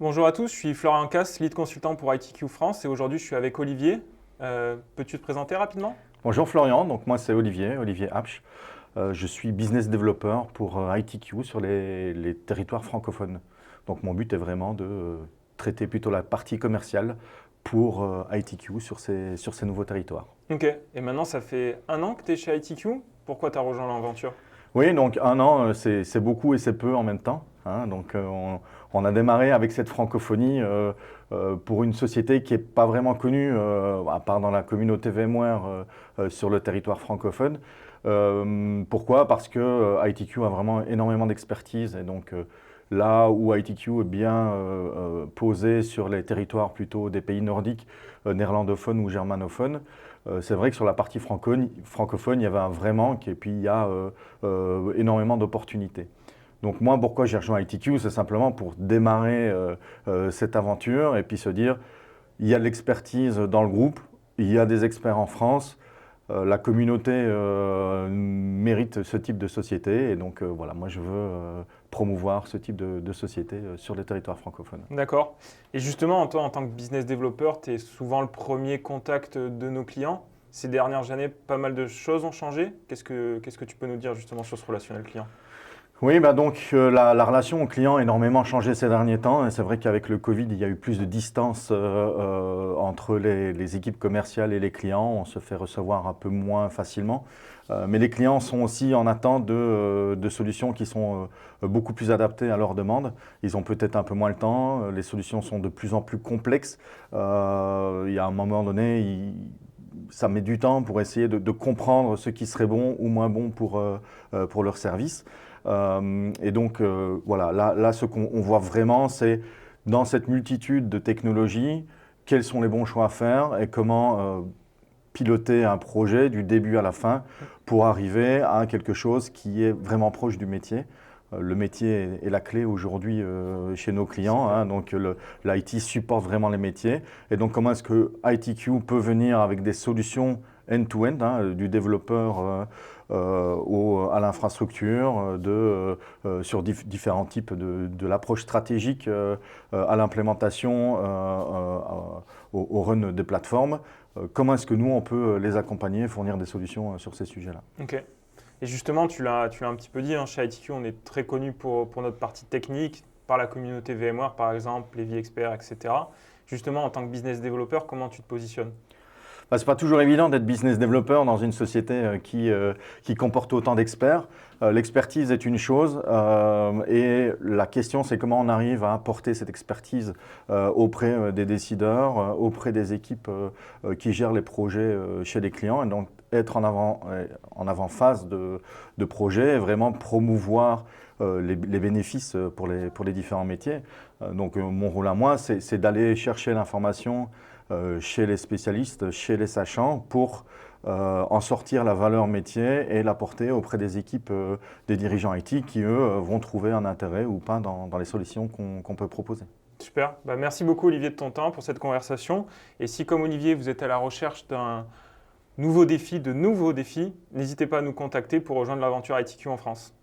Bonjour à tous, je suis Florian Casse, lead consultant pour ITQ France et aujourd'hui je suis avec Olivier. Peux-tu te présenter rapidement? Bonjour Florian, donc moi c'est Olivier Apsch. Je suis business developer pour ITQ sur les territoires francophones. Donc mon but est vraiment de traiter plutôt la partie commerciale pour ITQ sur ces nouveaux territoires. Ok, et maintenant ça fait un an que tu es chez ITQ. Pourquoi tu as rejoint l'aventure? Oui, donc un an, c'est beaucoup et c'est peu en même temps, hein. Donc on a démarré avec cette francophonie pour une société qui n'est pas vraiment connue, à part dans la communauté VMware sur le territoire francophone. Pourquoi? Parce que ITQ a vraiment énormément d'expertise et donc là où ITQ est bien posé sur les territoires plutôt des pays nordiques, néerlandophones ou germanophones, c'est vrai que sur la partie francophone, il y avait un vrai manque et puis il y a énormément d'opportunités. Donc moi, pourquoi j'ai rejoint ITQ? C'est simplement pour démarrer cette aventure et puis se dire, il y a de l'expertise dans le groupe, il y a des experts en France, la communauté mérite ce type de société et donc voilà, moi je veux promouvoir ce type de société sur les territoires francophones. D'accord. Et justement, toi en tant que business developer, tu es souvent le premier contact de nos clients. Ces dernières années, pas mal de choses ont changé. Qu'est-ce que tu peux nous dire justement sur ce relationnel client? Oui, bah donc la relation au client a énormément changé ces derniers temps et c'est vrai qu'avec le Covid, il y a eu plus de distance entre les équipes commerciales et les clients. On se fait recevoir un peu moins facilement. Mais les clients sont aussi en attente de solutions qui sont beaucoup plus adaptées à leurs demandes. Ils ont peut-être un peu moins le temps, les solutions sont de plus en plus complexes. Il y a un moment donné, ça met du temps pour essayer de comprendre ce qui serait bon ou moins bon pour leur service. Et donc, voilà, là, ce qu'on voit vraiment, c'est dans cette multitude de technologies, quels sont les bons choix à faire et comment piloter un projet du début à la fin pour arriver à quelque chose qui est vraiment proche du métier. Le métier est la clé aujourd'hui chez nos clients, hein, donc l'IT supporte vraiment les métiers. Et donc comment est-ce que ITQ peut venir avec des solutions end-to-end, hein, du développeur à l'infrastructure, sur différents types de l'approche stratégique à l'implémentation, au run des plateformes. Comment est-ce que nous, on peut les accompagner, fournir des solutions sur ces sujets-là? Ok. Et justement, tu l'as un petit peu dit, hein, chez ITQ, on est très connu pour notre partie technique, par la communauté VMware par exemple, les vExperts, etc. Justement, en tant que business developer, comment tu te positionnes? Bah, c'est pas toujours évident d'être business developer dans une société qui comporte autant d'experts. L'expertise est une chose et la question c'est comment on arrive à apporter cette expertise auprès des décideurs, auprès des équipes qui gèrent les projets chez les clients et donc être en avant-phase de projet et vraiment promouvoir les bénéfices pour les différents métiers. Donc mon rôle à moi c'est d'aller chercher l'information chez les spécialistes, chez les sachants, pour en sortir la valeur métier et l'apporter auprès des équipes des dirigeants IT qui, eux, vont trouver un intérêt ou pas dans les solutions qu'on peut proposer. Super. Bah, merci beaucoup Olivier de ton temps pour cette conversation. Et si comme Olivier, vous êtes à la recherche d'un de nouveaux défis, n'hésitez pas à nous contacter pour rejoindre l'aventure ITQ en France.